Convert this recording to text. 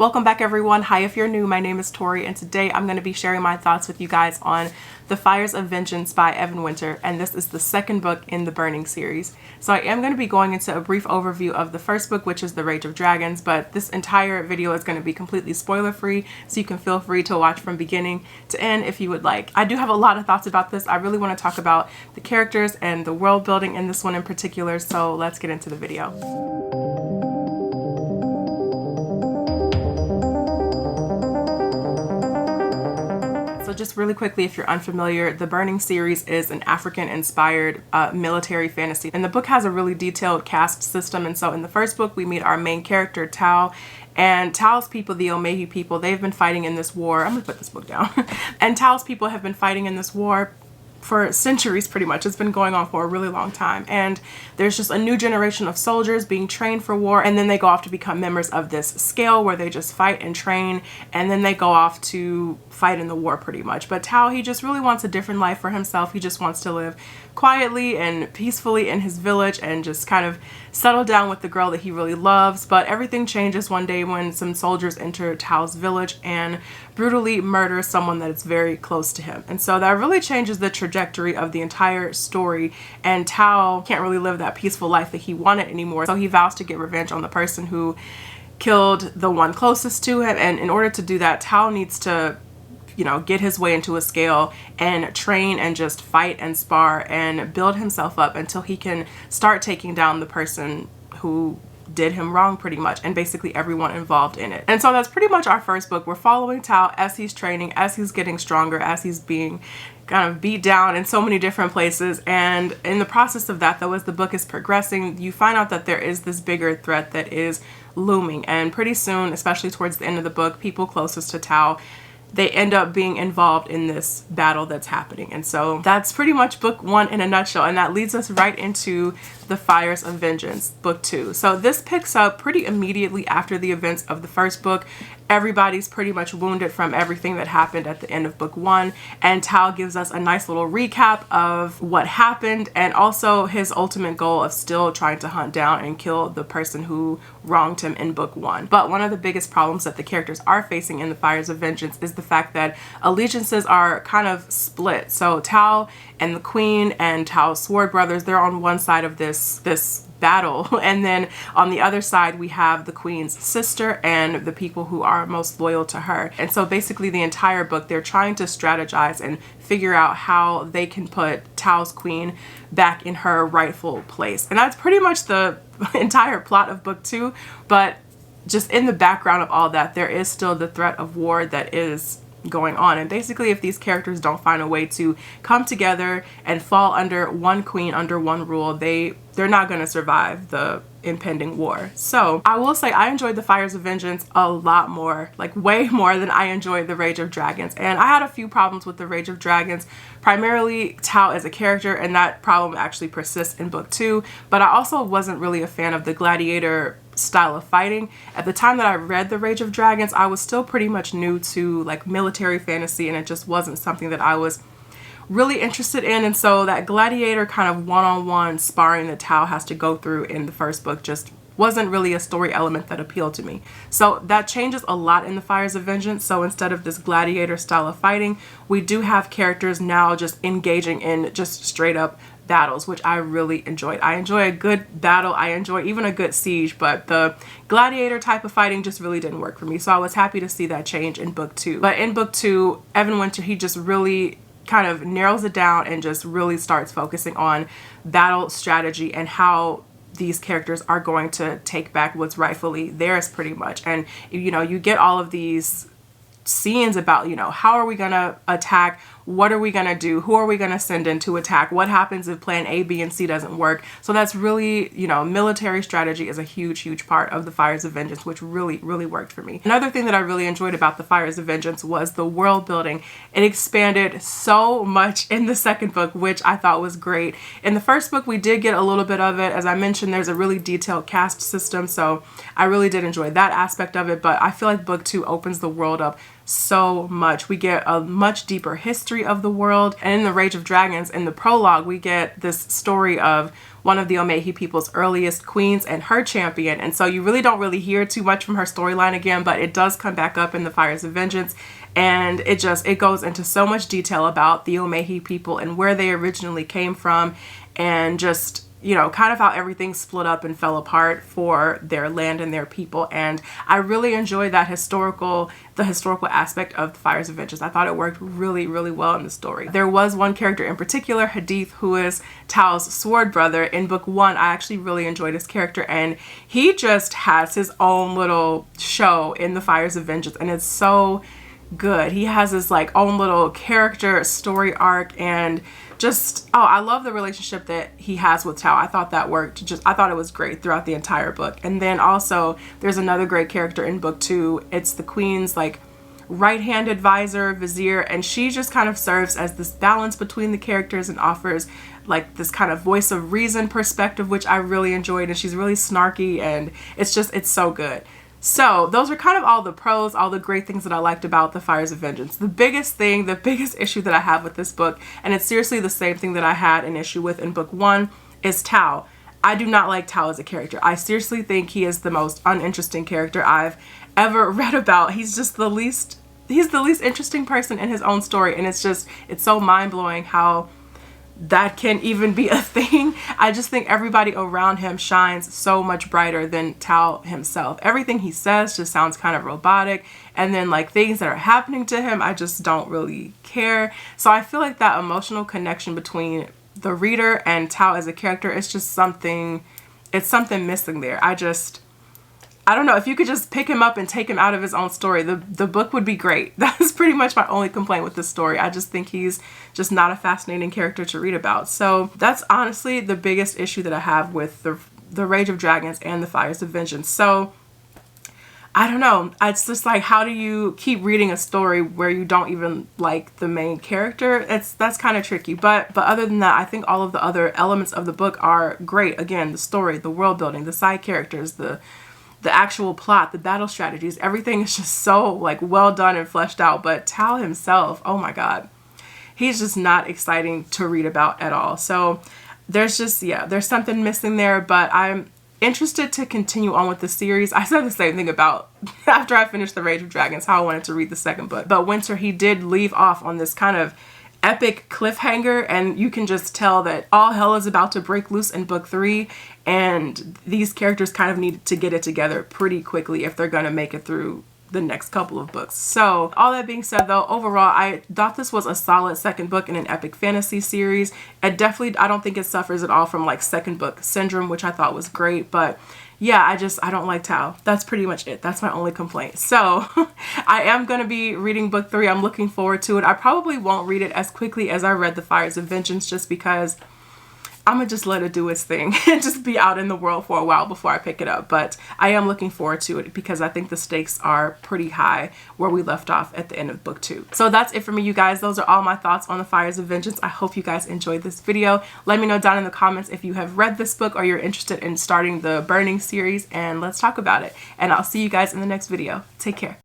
Welcome back everyone. Hi, if you're new, my name is Tori and today I'm going to be sharing my thoughts with you guys on The Fires of Vengeance by Evan Winter, and this is the second book in the Burning series. So I am going to be going into a brief overview of the first book, which is The Rage of Dragons, but this entire video is going to be completely spoiler free, so you can feel free to watch from beginning to end if you would like. I do have a lot of thoughts about this. I really want to talk about the characters and the world building in this one in particular, so let's get into the video. So just really quickly, if you're unfamiliar, the Burning series is an African-inspired military fantasy. And the book has a really detailed caste system. And so in the first book, we meet our main character, Tau. And Tau's people, the Omehi people, they've been fighting in this war. I'm gonna put this book down. And Tau's people have been fighting in this war for centuries, pretty much. It's been going on for a really long time. And there's just a new generation of soldiers being trained for war. And then they go off to become members of this scale where they just fight and train. And then they go off to fight in the war pretty much. But Tau, he just really wants a different life for himself. He just wants to live quietly and peacefully in his village and just kind of settle down with the girl that he really loves. But everything changes one day when some soldiers enter Tau's village and brutally murder someone that is very close to him. And so that really changes the trajectory of the entire story, and Tau can't really live that peaceful life that he wanted anymore. So he vows to get revenge on the person who killed the one closest to him, and in order to do that, Tau needs to get his way into a scale and train and just fight and spar and build himself up until he can start taking down the person who did him wrong pretty much, and basically everyone involved in it. And so that's pretty much our first book. We're following Tau as he's training, as he's getting stronger, as he's being kind of beat down in so many different places. And in the process of that, though, as the book is progressing, you find out that there is this bigger threat that is looming. And pretty soon, especially towards the end of the book, people closest to Tau, they end up being involved in this battle that's happening. And so that's pretty much book one in a nutshell. And that leads us right into The Fires of Vengeance, book two. So this picks up pretty immediately after the events of the first book. Everybody's pretty much wounded from everything that happened at the end of book one. And Tau gives us a nice little recap of what happened and also his ultimate goal of still trying to hunt down and kill the person who wronged him in book one. But one of the biggest problems that the characters are facing in The Fires of Vengeance is the fact that allegiances are kind of split. So Tau and the Queen and Tau's Sword Brothers, they're on one side of this battle, and then on the other side we have the Queen's sister and the people who are most loyal to her. And so basically the entire book, they're trying to strategize and figure out how they can put Tau's queen back in her rightful place. And that's pretty much the entire plot of book two. But just in the background of all that, there is still the threat of war that is going on. And basically, if these characters don't find a way to come together and fall under one queen, under one rule, they're not going to survive the impending war. So I will say I enjoyed The Fires of Vengeance a lot more, like way more than I enjoyed The Rage of Dragons. And I had a few problems with The Rage of Dragons, primarily Tau as a character, and that problem actually persists in book two. But I also wasn't really a fan of the gladiator style of fighting. At the time that I read The Rage of Dragons, I was still pretty much new to like military fantasy, and it just wasn't something that I was really interested in. And so that gladiator kind of one-on-one sparring that Tau has to go through in the first book just wasn't really a story element that appealed to me. So that changes a lot in The Fires of Vengeance. So instead of this gladiator style of fighting, we do have characters now just engaging in just straight up battles, which I really enjoyed. I enjoy a good battle. I enjoy even a good siege, but the gladiator type of fighting just really didn't work for me. So I was happy to see that change in book two. But in book two, Evan Winter, he just really kind of narrows it down and just really starts focusing on battle strategy and how these characters are going to take back what's rightfully theirs pretty much. And you get all of these scenes about how are we gonna attack, what are we gonna do, who are we gonna send in to attack, what happens if plan A, B, and C doesn't work. So that's really, military strategy is a huge part of The Fires of Vengeance, which really worked for me. Another thing that I really enjoyed about The Fires of Vengeance was the world building. It expanded so much in the second book, which I thought was great. In the first book, we did get a little bit of it. As I mentioned, there's a really detailed caste system, so I really did enjoy that aspect of it. But I feel like book two opens the world up so much. We get a much deeper history of the world. And in the Rage of Dragons, in the prologue, we get this story of one of the Omehi people's earliest queens and her champion. And so you really don't really hear too much from her storyline again, but it does come back up in the Fires of Vengeance. And it goes into so much detail about the Omehi people and where they originally came from, and just, you know, kind of how everything split up and fell apart for their land and their people. And I really enjoyed the historical aspect of the Fires of Vengeance. I thought it worked really, really well in the story. There was one character in particular, Hadith, who is Tao's sword brother. In book 1, I actually really enjoyed his character, and he just has his own little show in the Fires of Vengeance, and it's so good. He has his like own little character story arc, and just, oh, I love the relationship that he has with Tao. I thought that worked. I thought it was great throughout the entire book. And then also there's another great character in book 2. It's the queen's like right-hand advisor, Vizier, and she just kind of serves as this balance between the characters and offers like this kind of voice of reason perspective, which I really enjoyed. And she's really snarky, and it's so good. So those are kind of all the pros, all the great things that I liked about the Fires of Vengeance. The biggest issue that I have with this book, and it's seriously the same thing that I had an issue with in book 1, is Tao. I do not like Tao as a character. I seriously think he is the most uninteresting character I've ever read about. He's the least interesting person in his own story, and it's so mind-blowing how that can even be a thing. I just think everybody around him shines so much brighter than Tao himself. Everything he says just sounds kind of robotic, and then like things that are happening to him, I just don't really care. So I feel like that emotional connection between the reader and Tao as a character is just something missing there. I don't know, if you could just pick him up and take him out of his own story, the book would be great. That is pretty much my only complaint with this story. I just think he's just not a fascinating character to read about. So that's honestly the biggest issue that I have with the Rage of Dragons and the Fires of Vengeance. So I don't know. It's just like, how do you keep reading a story where you don't even like the main character? That's kind of tricky. But other than that, I think all of the other elements of the book are great. Again, the story, the world building, the side characters, the actual plot, the battle strategies, everything is just so like well done and fleshed out. But Tao himself, oh my God, he's just not exciting to read about at all. So there's something missing there, but I'm interested to continue on with the series. I said the same thing about after I finished The Rage of Dragons, how I wanted to read the second book. But Winter, he did leave off on this kind of epic cliffhanger, and you can just tell that all hell is about to break loose in book 3, and these characters kind of need to get it together pretty quickly if they're going to make it through the next couple of books. So all that being said though, overall I thought this was a solid second book in an epic fantasy series. I don't think it suffers at all from like second book syndrome, which I thought was great. But yeah, I don't like Tao. That's pretty much it. That's my only complaint. So I am going to be reading book 3. I'm looking forward to it. I probably won't read it as quickly as I read The Fires of Vengeance, just because I'm gonna just let it do its thing and just be out in the world for a while before I pick it up. But I am looking forward to it because I think the stakes are pretty high where we left off at the end of book 2. So that's it for me, you guys. Those are all my thoughts on The Fires of Vengeance. I hope you guys enjoyed this video. Let me know down in the comments if you have read this book or you're interested in starting the Burning series, and let's talk about it. And I'll see you guys in the next video. Take care.